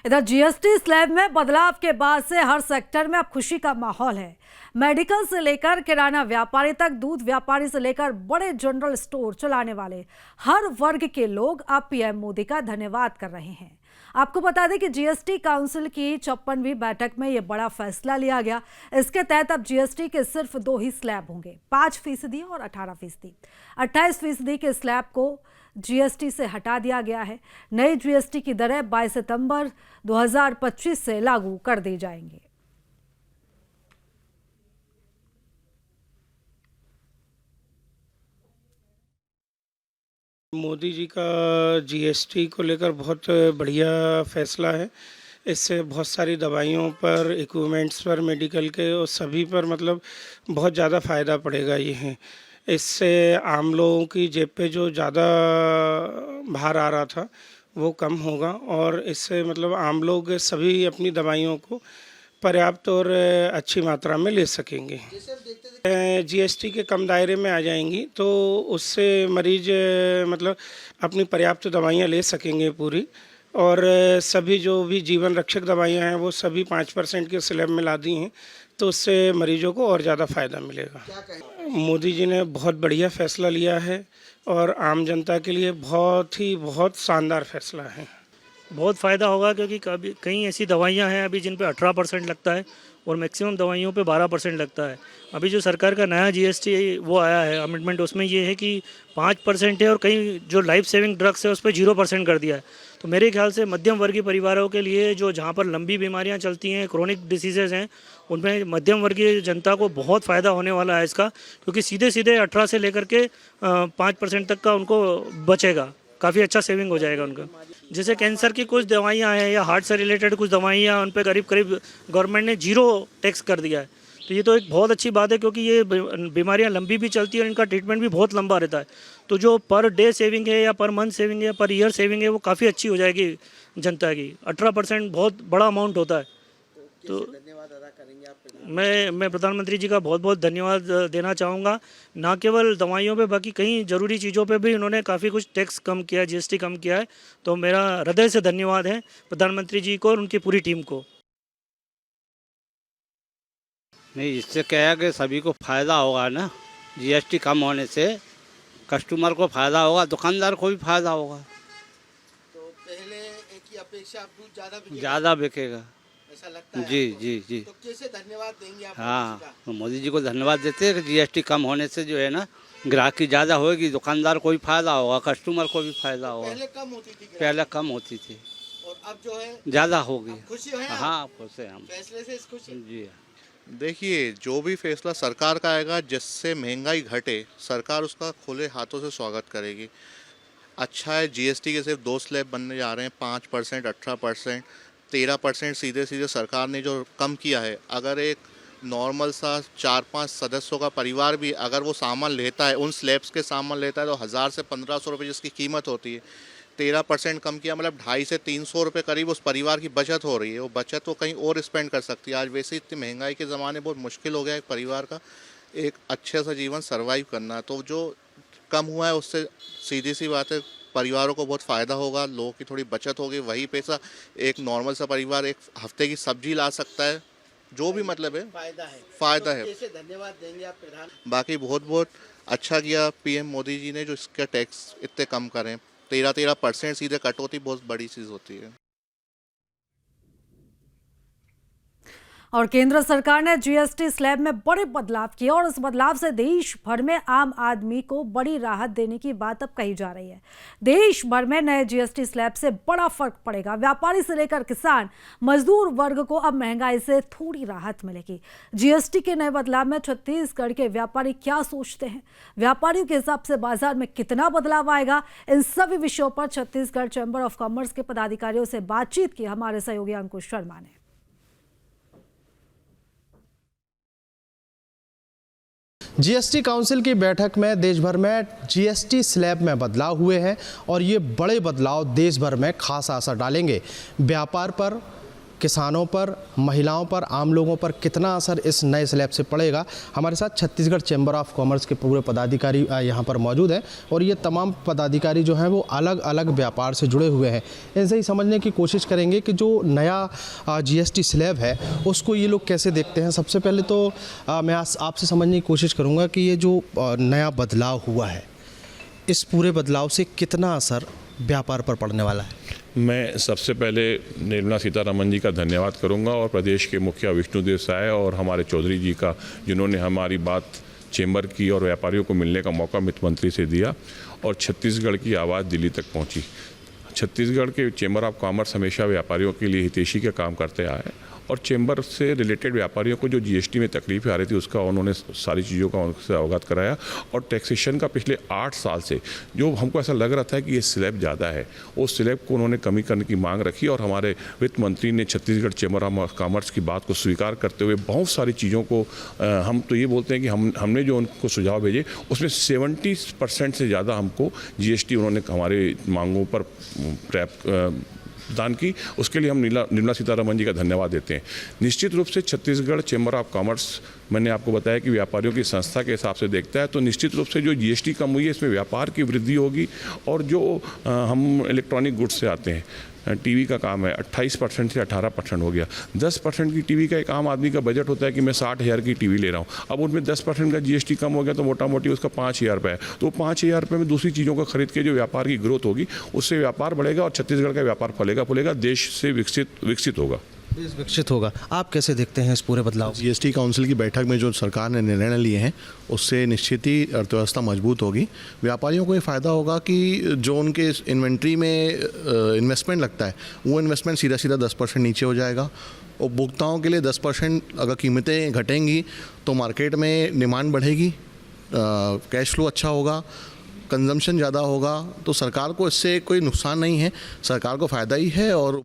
इधर GST slab में बदलाव के बाद से हर सेक्टर में अब खुशी का माहौल है। मेडिकल से लेकर किराना व्यापारी तक, दूध व्यापारी से लेकर बड़े जनरल स्टोर चलाने वाले हर वर्ग के लोग अब पीएम मोदी का धन्यवाद कर रहे हैं। आपको बता दें कि जीएसटी काउंसिल की 56वीं बैठक में यह बड़ा फैसला लिया गया। इसके तहत अब जीएसटी के सिर्फ 2 ही स्लैब होंगे, 5% और 18%। 28% के स्लैब को जीएसटी से हटा दिया गया है। नई जीएसटी की दरें 22 सितंबर 2025 से लागू कर दी जाएंगी। मोदी जी का जीएसटी को लेकर बहुत बढ़िया फैसला है। इससे बहुत सारी दवाइयों पर, इक्विपमेंट्स पर, मेडिकल के और सभी पर मतलब बहुत ज़्यादा फ़ायदा पड़ेगा। ये है, इससे आम लोगों की जेब पे जो ज़्यादा भार आ रहा था वो कम होगा और इससे मतलब आम लोग सभी अपनी दवाइयों को पर्याप्त और अच्छी मात्रा में ले सकेंगे। जीएसटी के कम दायरे में आ जाएंगी तो उससे मरीज मतलब अपनी पर्याप्त दवाइयाँ ले सकेंगे पूरी, और सभी जो भी जीवन रक्षक दवाइयाँ हैं वो सभी 5% के स्लैब में ला दी हैं, तो उससे मरीजों को और ज़्यादा फ़ायदा मिलेगा। मोदी जी ने बहुत बढ़िया फैसला लिया है और आम जनता के लिए बहुत शानदार फैसला है। बहुत फ़ायदा होगा क्योंकि कई ऐसी दवाइयां हैं अभी जिन पे 18% लगता है और मैक्सिमम दवाइयों पे 12% लगता है। अभी जो सरकार का नया जीएसटी वो आया है अमेंडमेंट, उसमें ये है कि 5% है और कई जो लाइफ सेविंग ड्रग्स है उस पर 0% कर दिया है। तो मेरे ख्याल से मध्यम वर्गीय परिवारों के लिए जो जहाँ पर लंबी बीमारियाँ चलती हैं, क्रोनिक डिसीजेज हैं, उनमें मध्यम वर्गीय जनता को बहुत फ़ायदा होने वाला है इसका, क्योंकि सीधे 18 से लेकर के 5% तक का उनको बचेगा। काफ़ी अच्छा सेविंग हो जाएगा उनका। जैसे कैंसर की कुछ दवाइयाँ हैं या हार्ट से रिलेटेड कुछ दवाइयाँ, उन पर करीब गवर्नमेंट ने 0 टैक्स कर दिया है। तो ये तो एक बहुत अच्छी बात है क्योंकि ये बीमारियाँ लंबी भी चलती है और इनका ट्रीटमेंट भी बहुत लंबा रहता है। तो जो पर डे सेविंग है या पर मंथ सेविंग है या पर ईयर सेविंग है वो काफ़ी अच्छी हो जाएगी जनता की। 18% बहुत बड़ा अमाउंट होता है। तो धन्यवाद अदा करेंगे आप? मैं प्रधानमंत्री जी का बहुत धन्यवाद देना चाहूँगा। ना केवल दवाइयों पे बाकी कई ज़रूरी चीज़ों पे भी उन्होंने काफ़ी कुछ टैक्स कम किया है, जीएसटी कम किया है। तो मेरा हृदय से धन्यवाद है प्रधानमंत्री जी को और उनकी पूरी टीम को। नहीं, इससे क्या है कि सभी को फ़ायदा होगा ना। जीएसटी कम होने से कस्टमर को फ़ायदा होगा, दुकानदार को भी फ़ायदा होगा। तो पहले की अपेक्षा अब दूध ज़्यादा बिकेगा, ऐसा लगता है जी। तो कैसे धन्यवाद देंगे आप? हाँ, तो मोदी जी को धन्यवाद देते हैं कि जीएसटी कम होने से जो है ना ग्राहकी ज़्यादा होगी, दुकानदार को भी फ़ायदा होगा, कस्टमर को भी फ़ायदा होगा। पहले कम होती थी, और अब जो है ज़्यादा होगी। खुशी है? हाँ, खुश है हम फैसले से खुश है जी। देखिए, जो भी फैसला सरकार का आएगा जिससे महंगाई घटे, सरकार उसका खुले हाथों से स्वागत करेगी। अच्छा है, जीएसटी के सिर्फ 2 स्लैब बनने जा रहे हैं, 5%, 18%, 13% सीधे सरकार ने जो कम किया है। अगर एक नॉर्मल सा 4-5 सदस्यों का परिवार भी अगर वो सामान लेता है, उन स्लैब्स के सामान लेता है, तो 1000 से 1500 रुपये जिसकी कीमत होती है, 13% कम किया, मतलब 250 से 300 रुपये करीब उस परिवार की बचत हो रही है। वो बचत वो कहीं और स्पेंड कर सकती है। आज वैसे इतनी महंगाई के ज़माने बहुत मुश्किल हो गया एक परिवार का एक अच्छे सा जीवन सर्वाइव करना। तो जो कम हुआ है उससे सीधी सी बात है, परिवारों को बहुत फ़ायदा होगा, लोगों की थोड़ी बचत होगी। वही पैसा एक नॉर्मल सा परिवार एक हफ्ते की सब्जी ला सकता है, जो भी मतलब है फ़ायदा है। कैसे धन्यवाद देंगे आप प्रधान? बाकी बहुत अच्छा किया पीएम मोदी जी ने जो इसके टैक्स इतने कम करें। 13% सीधे कटौती बहुत बड़ी चीज़ होती है। और केंद्र सरकार ने जीएसटी स्लैब में बड़े बदलाव किए और इस बदलाव से देश भर में आम आदमी को बड़ी राहत देने की बात अब कही जा रही है। देश भर में नए जीएसटी स्लैब से बड़ा फर्क पड़ेगा। व्यापारी से लेकर किसान, मजदूर वर्ग को अब महंगाई से थोड़ी राहत मिलेगी। जीएसटी के नए बदलाव में छत्तीसगढ़ के व्यापारी क्या सोचते हैं, व्यापारियों के हिसाब से बाजार में कितना बदलाव आएगा, इन सभी विषयों पर छत्तीसगढ़ चैम्बर ऑफ कॉमर्स के पदाधिकारियों से बातचीत की हमारे सहयोगी अंकुश शर्मा ने। जीएसटी काउंसिल की बैठक में देश भर में जीएसटी स्लैब में बदलाव हुए हैं और ये बड़े बदलाव देश भर में खासा असर डालेंगे। व्यापार पर, किसानों पर, महिलाओं पर, आम लोगों पर कितना असर इस नए स्लैब से पड़ेगा। हमारे साथ छत्तीसगढ़ चैम्बर ऑफ कॉमर्स के पूरे पदाधिकारी यहाँ पर मौजूद हैं और ये तमाम पदाधिकारी जो हैं वो अलग अलग व्यापार से जुड़े हुए हैं। इनसे ही समझने की कोशिश करेंगे कि जो नया जीएसटी स्लैब है उसको ये लोग कैसे देखते हैं। सबसे पहले तो मैं आपसे समझने की कोशिश करूँगा कि ये जो नया बदलाव हुआ है, इस पूरे बदलाव से कितना असर व्यापार पर पड़ने वाला है। मैं सबसे पहले निर्मला सीतारमण जी का धन्यवाद करूंगा और प्रदेश के मुखिया विष्णुदेव साय और हमारे चौधरी जी का, जिन्होंने हमारी बात चेंबर की और व्यापारियों को मिलने का मौका वित्त मंत्री से दिया और छत्तीसगढ़ की आवाज़ दिल्ली तक पहुंची। छत्तीसगढ़ के चेंबर ऑफ कॉमर्स हमेशा व्यापारियों के लिए हितैषी का काम करते आए और चेंबर से रिलेटेड व्यापारियों को जो जीएसटी में तकलीफें आ रही थी उसका उन्होंने सारी चीज़ों का उनसे अवगत कराया और टैक्सेशन का पिछले 8 साल से जो हमको ऐसा लग रहा था कि ये स्लैब ज़्यादा है, उस स्लैब को उन्होंने कमी करने की मांग रखी और हमारे वित्त मंत्री ने छत्तीसगढ़ चेंबर ऑफ कॉमर्स की बात को स्वीकार करते हुए बहुत सारी चीज़ों को हम तो ये बोलते हैं कि हमने जो उनको सुझाव भेजे उसमें 70% से ज़्यादा हमको जीएसटी उन्होंने हमारे मांगों पर दान की। उसके लिए हम निर्मला सीतारमण जी का धन्यवाद देते हैं। निश्चित रूप से छत्तीसगढ़ चेंबर ऑफ कॉमर्स, मैंने आपको बताया कि व्यापारियों की संस्था के हिसाब से देखता है, तो निश्चित रूप से जो जीएसटी कम हुई है इसमें व्यापार की वृद्धि होगी। और जो हम इलेक्ट्रॉनिक गुड्स से आते हैं, टीवी का काम है 28% से 18% हो गया। 10% की टीवी का एक आम आदमी का बजट होता है कि मैं 60,000 की टीवी ले रहा हूँ, अब उनमें 10% का जीएसटी कम हो गया तो मोटा मोटी उसका 5,000 रुपये है। तो 5,000 रुपये में दूसरी चीज़ों का खरीद के जो व्यापार की ग्रोथ होगी उससे व्यापार बढ़ेगा और छत्तीसगढ़ का व्यापार फलेगा, देश से विकसित होगा, देश विकसित होगा। आप कैसे देखते हैं इस पूरे बदलाव? जीएसटी काउंसिल की बैठक में जो सरकार ने निर्णय लिए हैं उससे निश्चित ही अर्थव्यवस्था मजबूत होगी। व्यापारियों को ये फ़ायदा होगा कि जो उनके इन्वेंट्री में इन्वेस्टमेंट लगता है वो इन्वेस्टमेंट सीधा 10% नीचे हो जाएगा। उपभोक्ताओं के लिए 10% अगर कीमतें घटेंगी तो मार्केट में डिमांड बढ़ेगी, कैश फ्लो अच्छा होगा, कंजम्पशन ज़्यादा होगा। तो सरकार को इससे कोई नुकसान नहीं है, सरकार को फ़ायदा ही है और